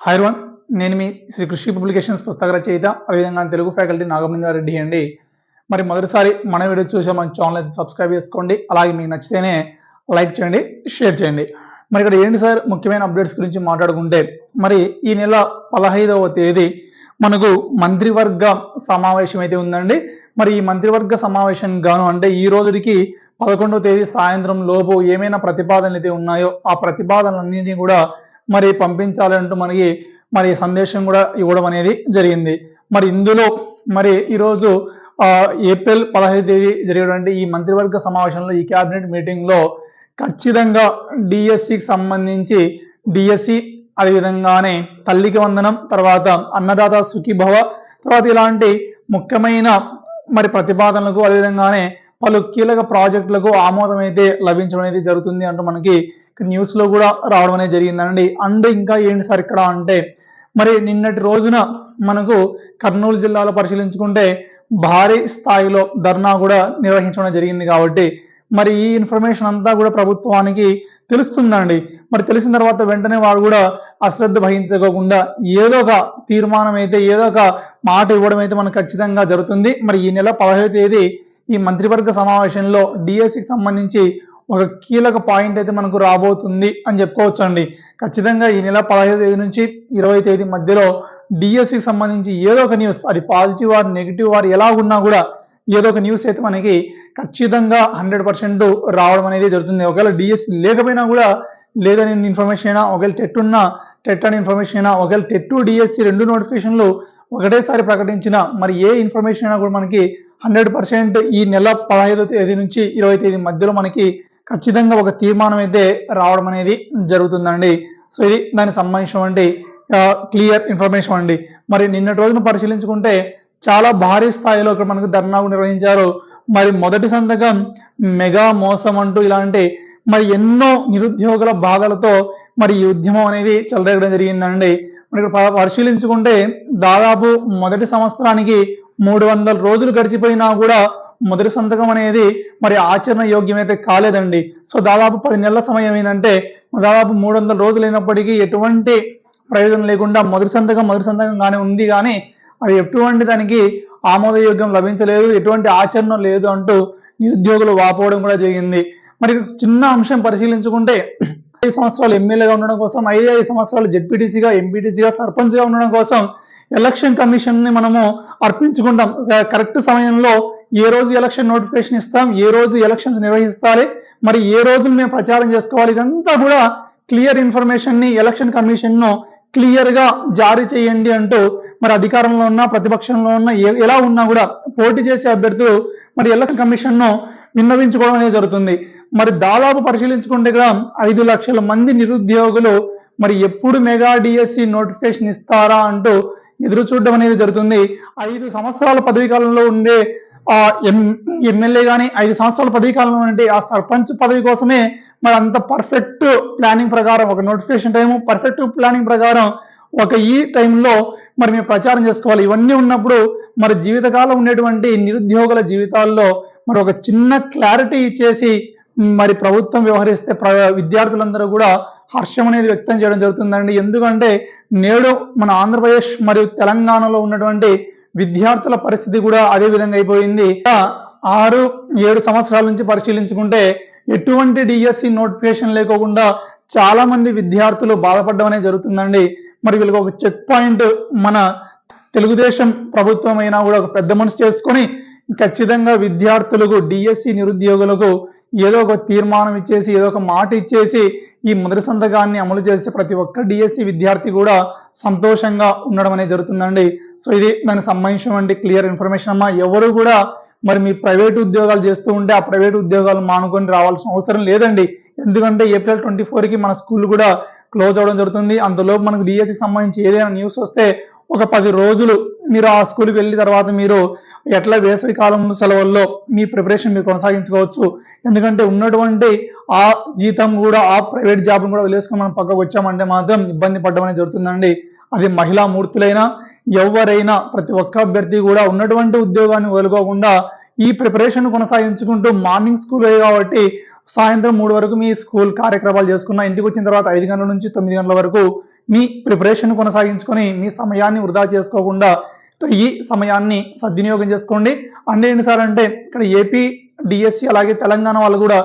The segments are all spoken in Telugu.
హాయ్ వన్ నేను మీ శ్రీ కృషి పబ్లికేషన్స్ పుస్తక రచయిత అదేవిధంగా తెలుగు ఫ్యాకల్టీ నాగమేంద్రారెడ్డి అండి. మరి మొదటిసారి మన వీడియో చూసే మన ఛానల్ అయితే సబ్స్క్రైబ్ చేసుకోండి. అలాగే మీకు నచ్చితేనే లైక్ చేయండి, షేర్ చేయండి. మరి ఇక్కడ ఏంటి సార్ ముఖ్యమైన అప్డేట్స్ గురించి మాట్లాడుకుంటే, మరి ఈ నెల 15వ తేదీ మనకు మంత్రివర్గ సమావేశం అయితే ఉందండి. మరి ఈ మంత్రివర్గ సమావేశం గాను అంటే ఈ రోజుకి 11వ తేదీ సాయంత్రం లోపు ఏమైనా ప్రతిపాదనలు అయితే ఉన్నాయో ఆ ప్రతిపాదనలన్నింటినీ కూడా మరి పంపించాలంటూ మనకి మరి సందేశం కూడా ఇవ్వడం అనేది జరిగింది. మరి ఇందులో మరి ఈరోజు ఏప్రిల్ 15 తేదీ జరిగేటువంటి ఈ మంత్రివర్గ సమావేశంలో ఈ క్యాబినెట్ మీటింగ్ లో ఖచ్చితంగా డిఎస్సికి సంబంధించి డిఎస్సి అదేవిధంగానే తల్లికి వందనం, తర్వాత అన్నదాత సుఖీభవ, తర్వాత ఇలాంటి ముఖ్యమైన మరి ప్రతిపాదనలకు అదేవిధంగానే పలు కీలక ప్రాజెక్టులకు ఆమోదం అయితే లభించడం అనేది జరుగుతుంది అంటూ మనకి న్యూస్ లో కూడా రావడం అనేది జరిగిందండి. అండ్ ఇంకా ఏంటి సార్ ఇక్కడ అంటే మరి నిన్నటి రోజున మనకు కర్నూలు జిల్లాలో పరిశీలించుకుంటే భారీ స్థాయిలో ధర్నా కూడా నిర్వహించడం జరిగింది. కాబట్టి మరి ఈ ఇన్ఫర్మేషన్ అంతా కూడా ప్రభుత్వానికి తెలుస్తుందండి. మరి తెలిసిన తర్వాత వెంటనే వారు కూడా అశ్రద్ధ వహించుకోకుండా ఏదో ఒక తీర్మానం అయితే ఏదో ఒక మాట ఇవ్వడం అయితే మనకు ఖచ్చితంగా జరుగుతుంది. మరి ఈ నెల 15వ తేదీ ఈ మంత్రివర్గ సమావేశంలో డిఎస్సికి సంబంధించి ఒక కీలక పాయింట్ అయితే మనకు రాబోతుంది అని చెప్పుకోవచ్చు అండి. ఖచ్చితంగా ఈ నెల 15వ తేదీ నుంచి 20వ తేదీ మధ్యలో డిఎస్సికి సంబంధించి ఏదో ఒక న్యూస్, అది పాజిటివ్ ఆర్ నెగిటివ్ ఆర్ ఎలా ఉన్నా కూడా ఏదో ఒక న్యూస్ అయితే మనకి ఖచ్చితంగా 100% రావడం అనేది జరుగుతుంది. ఒకవేళ డిఎస్సి లేకపోయినా కూడా లేదని ఇన్ఫర్మేషన్ అయినా, ఒకవేళ టెట్ ఉన్నా టెట్ అని ఇన్ఫర్మేషన్ అయినా, ఒకవేళ టెట్ డిఎస్సి రెండు నోటిఫికేషన్లు ఒకటేసారి ప్రకటించిన మరి ఏ ఇన్ఫర్మేషన్ అయినా కూడా మనకి 100% ఈ నెల 15వ తేదీ నుంచి 20వ తేదీ మధ్యలో మనకి ఖచ్చితంగా ఒక తీర్మానం అయితే రావడం అనేది జరుగుతుందండి. సో ఇది దానికి సంబంధించినటువంటి క్లియర్ ఇన్ఫర్మేషన్ అండి. మరి నిన్నటి రోజున పరిశీలించుకుంటే చాలా భారీ స్థాయిలో ఇక్కడ మనకు ధర్నాకు నిర్వహించారు. మరి మొదటి సంతకం మెగా మోసం అంటూ ఇలాంటి మరి ఎన్నో నిరుద్యోగుల బాధలతో మరి ఈ ఉద్యమం అనేది చెలరేగడం జరిగిందండి. మరి ఇక్కడ పరిశీలించుకుంటే దాదాపు మొదటి సంవత్సరానికి 300 రోజులు గడిచిపోయినా కూడా మొదటి సంతకం అనేది మరి ఆచరణ యోగ్యమైతే కాలేదండి. సో దాదాపు 10 నెలల సమయం ఏంటంటే దాదాపు 300 రోజులు అయినప్పటికీ ఎటువంటి ప్రయోజనం లేకుండా మొదటి సంతకంగానే ఉంది, కానీ అది ఎటువంటి దానికి ఆమోదయోగ్యం లభించలేదు, ఎటువంటి ఆచరణ లేదు అంటూ నిరుద్యోగులు వాపోవడం కూడా జరిగింది. మరి చిన్న అంశం పరిశీలించుకుంటే 5 సంవత్సరాలు ఎమ్మెల్యేగా ఉండడం కోసం, 5 సంవత్సరాలు జెడ్పీటీసీగా, ఎంపీటీసీగా, సర్పంచ్గా ఉండడం కోసం ఎలక్షన్ కమిషన్ ని మనము అర్పించుకుంటాం. కరెక్ట్ సమయంలో ఏ రోజు ఎలక్షన్ నోటిఫికేషన్ ఇస్తాం, ఏ రోజు ఎలక్షన్స్ నిర్వహిస్తాలి, మరి ఏ రోజు మేము ప్రచారం చేసుకోవాలి, ఇదంతా కూడా క్లియర్ ఇన్ఫర్మేషన్ ని ఎలక్షన్ కమిషన్ ను క్లియర్ గా జారీ చేయండి అంటూ మరి అధికారంలో ఉన్న ప్రతిపక్షంలో ఉన్న ఎలా ఉన్నా కూడా పోటీ చేసే అభ్యర్థులు మరి ఎలక్షన్ కమిషన్ ను విన్నవించుకోవడం అనేది జరుగుతుంది. మరి దాదాపు పరిశీలించుకుంటే కూడా 5 లక్షల మంది నిరుద్యోగులు మరి ఎప్పుడు మెగా డిఎస్సి నోటిఫికేషన్ ఇస్తారా అంటూ ఎదురు చూడడం అనేది జరుగుతుంది. 5 సంవత్సరాల పదవీ కాలంలో ఉండే ఎమ్మెల్యే కానీ 5 సంవత్సరాల పదవీ కాలంలో ఉండే ఆ సర్పంచ్ పదవి కోసమే మరి అంత పర్ఫెక్ట్ ప్లానింగ్ ప్రకారం ఒక నోటిఫికేషన్ టైము, పర్ఫెక్ట్ ప్లానింగ్ ప్రకారం ఒక ఈ టైంలో మరి మేము ప్రచారం చేసుకోవాలి. ఇవన్నీ ఉన్నప్పుడు మరి జీవితకాలం ఉండేటువంటి నిరుద్యోగుల జీవితాల్లో మరి ఒక చిన్న క్లారిటీ ఇచ్చేసి మరి ప్రభుత్వం వ్యవహరిస్తే విద్యార్థులందరూ కూడా హర్షం అనేది వ్యక్తం చేయడం జరుగుతుందండి. ఎందుకంటే నేడు మన ఆంధ్రప్రదేశ్ మరియు తెలంగాణలో ఉన్నటువంటి విద్యార్థుల పరిస్థితి కూడా అదే విధంగా అయిపోయింది. 6-7 సంవత్సరాల నుంచి పరిశీలించుకుంటే ఎటువంటి డిఎస్సి నోటిఫికేషన్ లేకోకుండా చాలా మంది విద్యార్థులు బాధపడడం అనేది జరుగుతుందండి. మరి వీళ్ళకి ఒక చెక్ పాయింట్ మన తెలుగుదేశం ప్రభుత్వం అయినా కూడా ఒక పెద్ద మనసు చేసుకొని ఖచ్చితంగా విద్యార్థులకు డిఎస్సి నిరుద్యోగులకు ఏదో ఒక తీర్మానం ఇచ్చేసి ఏదో ఒక మాట ఇచ్చేసి ఈ మొదటి సంతకాన్ని అమలు చేసి ప్రతి ఒక్క డిఎస్సి విద్యార్థి కూడా సంతోషంగా ఉండడం అనేది జరుగుతుందండి. సో ఇది దానికి సంబంధించినటువంటి క్లియర్ ఇన్ఫర్మేషన్ అమ్మా. ఎవరు కూడా మరి మీ ప్రైవేట్ ఉద్యోగాలు చేస్తూ ఉంటే ఆ ప్రైవేట్ ఉద్యోగాలు మానుకొని రావాల్సిన అవసరం లేదండి. ఎందుకంటే ఏప్రిల్ 24కి మన స్కూల్ కూడా క్లోజ్ అవడం జరుగుతుంది. అంతలోపు మనకు డిఎస్సికి సంబంధించి ఏదైనా న్యూస్ వస్తే ఒక 10 రోజులు మీరు ఆ స్కూల్కి వెళ్ళిన తర్వాత మీరు ఎట్లా వేసవి కాలం సెలవుల్లో మీ ప్రిపరేషన్ మీరు కొనసాగించుకోవచ్చు. ఎందుకంటే ఉన్నటువంటి ఆ జీతం కూడా ఆ ప్రైవేట్ జాబ్ను కూడా వదిలేసుకొని మనం పక్కకు వచ్చామంటే మాత్రం ఇబ్బంది పడడం అనేది జరుగుతుందండి. అది మహిళా మూర్తులైనా ఎవరైనా ప్రతి ఒక్క అభ్యర్థి కూడా ఉన్నటువంటి ఉద్యోగాన్ని వదులుకోకుండా ఈ ప్రిపరేషన్ కొనసాగించుకుంటూ మార్నింగ్ స్కూల్ కాబట్టి సాయంత్రం 3 వరకు మీ స్కూల్ కార్యక్రమాలు చేసుకున్న ఇంటికి వచ్చిన తర్వాత 5 గంటల నుంచి 9 గంటల వరకు మీ ప్రిపరేషన్ కొనసాగించుకొని మీ సమయాన్ని వృధా చేసుకోకుండా ఈ సమయాన్ని సద్వినియోగం చేసుకోండి. అంటే ఏంటిసారంటే ఇక్కడ ఏపీ డిఎస్సి అలాగే తెలంగాణ వాళ్ళు కూడా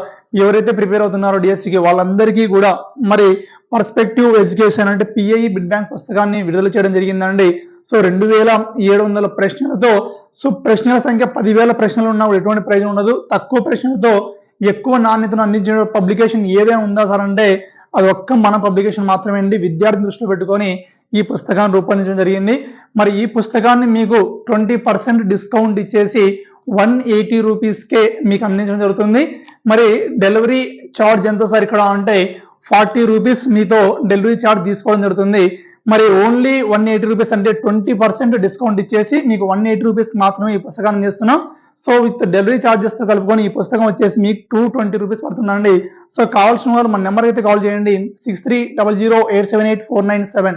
ఎవరైతే ప్రిపేర్ అవుతున్నారో డిఎస్సికి వాళ్ళందరికీ కూడా మరి పర్స్పెక్టివ్ ఎడ్యుకేషన్ అంటే పిఐఈ బిడ్ బ్యాంక్ పుస్తకాన్ని విడుదల చేయడం జరిగిందండి. సో 2700 ప్రశ్నలతో సో ప్రశ్నల సంఖ్య 10,000 ప్రశ్నలు ఉన్నా ఎటువంటి ప్రయోజనం ఉండదు. తక్కువ ప్రశ్నలతో ఎక్కువ నాణ్యతను అందించిన పబ్లికేషన్ ఏదైనా ఉందా సార్ అంటే అది ఒక్క మన పబ్లికేషన్ మాత్రమే అండి. విద్యార్థి దృష్టిలో పెట్టుకొని ఈ పుస్తకాన్ని రూపొందించడం జరిగింది. మరి ఈ పుస్తకాన్ని మీకు 20% డిస్కౌంట్ ఇచ్చేసి 180 రూపీస్కే మీకు అందించడం జరుగుతుంది. మరి డెలివరీ ఛార్జ్ ఎంత సార్ ఇక్కడ అంటే 40 రూపీస్ మీతో డెలివరీ ఛార్జ్ తీసుకోవడం జరుగుతుంది. మరి ఓన్లీ 180 రూపీస్ అంటే 20% డిస్కౌంట్ ఇచ్చేసి మీకు 180 రూపీస్ మాత్రమే ఈ పుస్తకాన్ని అందిస్తున్నాం. సో విత్ డెలివరీ ఛార్జెస్ తో కలుపుకొని ఈ పుస్తకం వచ్చేసి మీకు 220 రూపీస్ పడుతుందండి. సో కావాల్సిన వాళ్ళు మన నెంబర్ అయితే కాల్ చేయండి 6300878497.